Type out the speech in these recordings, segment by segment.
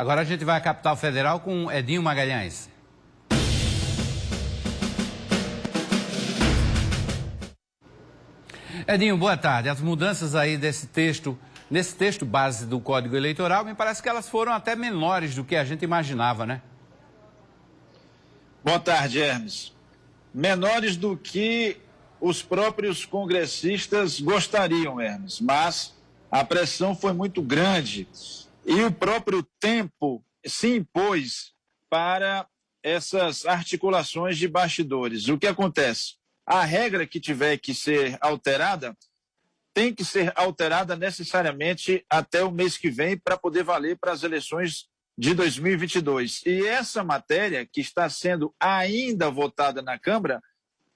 Agora a gente vai à capital federal com Edinho Magalhães. Edinho, boa tarde. As mudanças aí nesse texto base do Código Eleitoral, me parece que elas foram até menores do que a gente imaginava, né? Boa tarde, Hermes. Menores do que os próprios congressistas gostariam, Hermes, mas a pressão foi muito grande e o próprio tempo se impôs para essas articulações de bastidores. O que acontece? A regra que tiver que ser alterada tem que ser alterada necessariamente até o mês que vem para poder valer para as eleições de 2022. E essa matéria, que está sendo ainda votada na Câmara,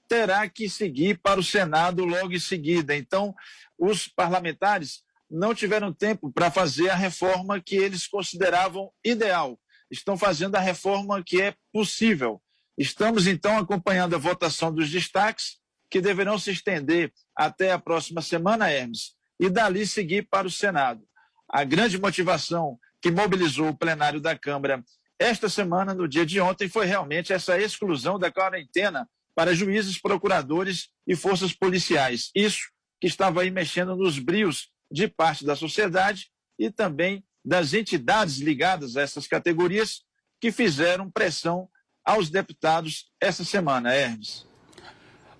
terá que seguir para o Senado logo em seguida. Então, os parlamentares não tiveram tempo para fazer a reforma que eles consideravam ideal. Estão fazendo a reforma que é possível. Estamos, então, acompanhando a votação dos destaques, que deverão se estender até a próxima semana, Hermes, e dali seguir para o Senado. A grande motivação que mobilizou o plenário da Câmara esta semana, no dia de ontem, foi realmente essa exclusão da quarentena para juízes, procuradores e forças policiais. Isso que estava aí mexendo nos brios de parte da sociedade e também das entidades ligadas a essas categorias que fizeram pressão aos deputados essa semana, Hermes.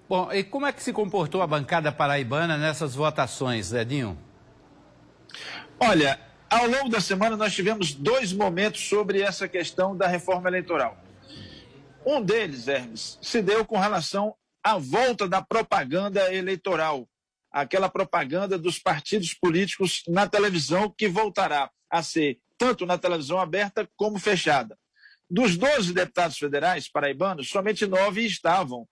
Bom, e como é que se comportou a bancada paraibana nessas votações, Edinho? Olha, ao longo da semana nós tivemos dois momentos sobre essa questão da reforma eleitoral. Um deles, Hermes, se deu com relação à volta da propaganda eleitoral, aquela propaganda dos partidos políticos na televisão que voltará a ser tanto na televisão aberta como fechada. Dos 12 deputados federais paraibanos, somente 9 estavam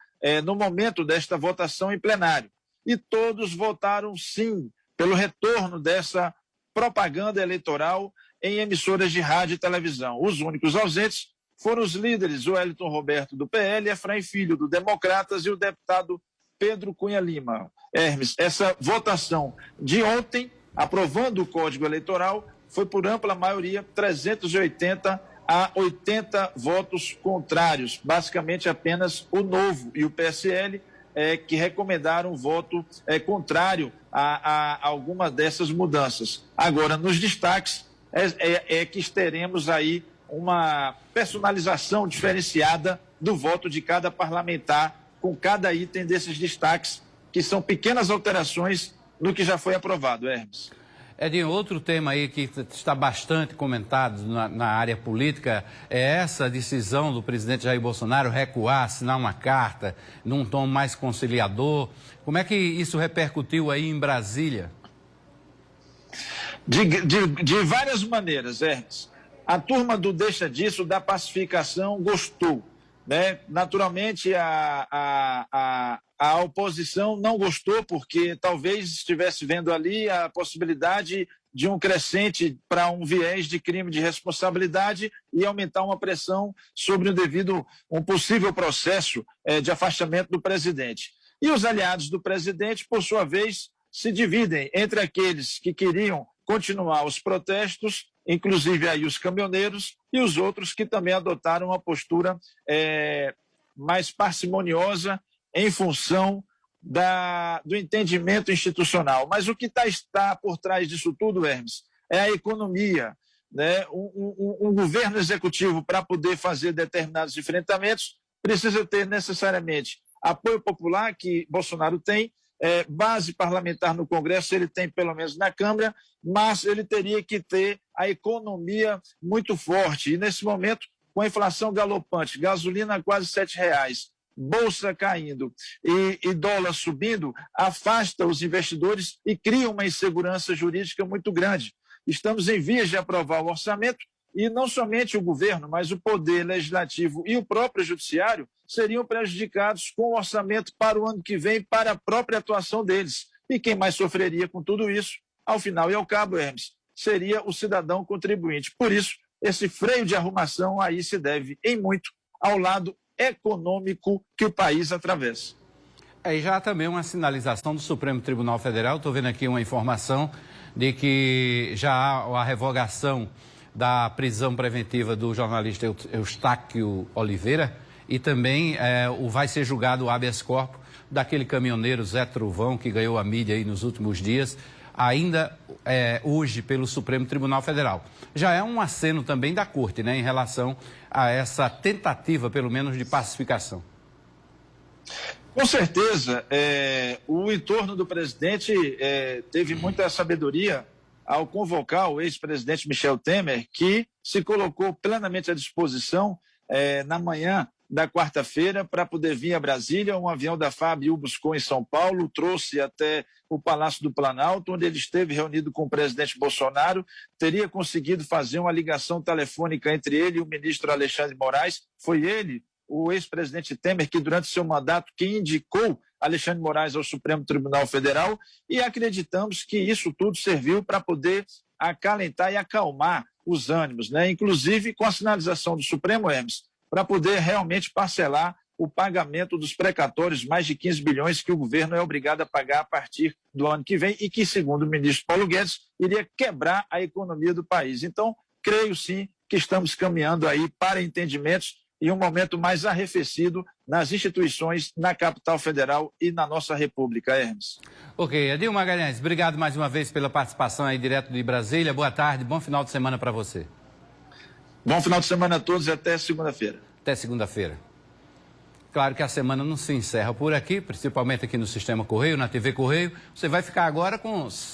no momento desta votação em plenário. E todos votaram sim pelo retorno dessa propaganda eleitoral em emissoras de rádio e televisão. Os únicos ausentes foram os líderes, o Wellington Roberto do PL, Efraim Filho do Democratas e o deputado Pedro Cunha Lima. Hermes, essa votação de ontem, aprovando o Código Eleitoral, foi por ampla maioria, 380 a 80 votos contrários, basicamente apenas o Novo e o PSL, que recomendaram o voto contrário a alguma dessas mudanças. Agora, nos destaques, que teremos aí uma personalização diferenciada do voto de cada parlamentar, com cada item desses destaques, que são pequenas alterações no que já foi aprovado, Hermes. Edinho, outro tema aí que está bastante comentado na área política é essa decisão do presidente Jair Bolsonaro recuar, assinar uma carta num tom mais conciliador. Como é que isso repercutiu aí em Brasília? De várias maneiras, Hermes. A turma do deixa disso, da pacificação, gostou, né? Naturalmente, a oposição não gostou, porque talvez estivesse vendo ali a possibilidade de um crescente para um viés de crime de responsabilidade e aumentar uma pressão sobre um possível processo de afastamento do presidente. E os aliados do presidente, por sua vez, se dividem entre aqueles que queriam continuar os protestos, inclusive aí os caminhoneiros, e os outros que também adotaram uma postura mais parcimoniosa em função do entendimento institucional. Mas o que está por trás disso tudo, Hermes, é a economia, né? Um governo executivo, para poder fazer determinados enfrentamentos, precisa ter necessariamente apoio popular, que Bolsonaro tem, base parlamentar no Congresso, ele tem pelo menos na Câmara, mas ele teria que ter a economia muito forte. E nesse momento, com a inflação galopante, gasolina a quase R$7, bolsa caindo e dólar subindo, afasta os investidores e cria uma insegurança jurídica muito grande. Estamos em vias de aprovar o orçamento e não somente o governo, mas o poder legislativo e o próprio judiciário seriam prejudicados com o orçamento para o ano que vem, para a própria atuação deles. E quem mais sofreria com tudo isso, ao final e ao cabo, Hermes, seria o cidadão contribuinte. Por isso, esse freio de arrumação aí se deve, em muito, ao lado econômico que o país atravessa. E já há também uma sinalização do Supremo Tribunal Federal, estou vendo aqui uma informação de que já há a revogação da prisão preventiva do jornalista Eustáquio Oliveira e também vai ser julgado o habeas corpus daquele caminhoneiro Zé Trovão, que ganhou a mídia aí nos últimos dias, ainda hoje pelo Supremo Tribunal Federal. Já é um aceno também da Corte, né, em relação a essa tentativa, pelo menos, de pacificação. Com certeza, o entorno do presidente teve muita sabedoria ao convocar o ex-presidente Michel Temer, que se colocou plenamente à disposição na manhã da quarta-feira para poder vir a Brasília. Um avião da FAB o buscou em São Paulo, trouxe até o Palácio do Planalto, onde ele esteve reunido com o presidente Bolsonaro, teria conseguido fazer uma ligação telefônica entre ele e o ministro Alexandre Moraes. Foi ele, o ex-presidente Temer, que durante seu mandato que indicou Alexandre Moraes ao Supremo Tribunal Federal, e acreditamos que isso tudo serviu para poder acalentar e acalmar os ânimos, né? Inclusive com a sinalização do Supremo, Hermes, para poder realmente parcelar o pagamento dos precatórios, mais de 15 bilhões que o governo é obrigado a pagar a partir do ano que vem e que, segundo o ministro Paulo Guedes, iria quebrar a economia do país. Então, creio sim que estamos caminhando aí para entendimentos e um momento mais arrefecido nas instituições, na capital federal e na nossa república, Hermes. Ok, Adil Magalhães, obrigado mais uma vez pela participação aí direto de Brasília. Boa tarde, bom final de semana para você. Bom final de semana a todos e até segunda-feira. Até segunda-feira. Claro que a semana não se encerra por aqui, principalmente aqui no Sistema Correio, na TV Correio. Você vai ficar agora com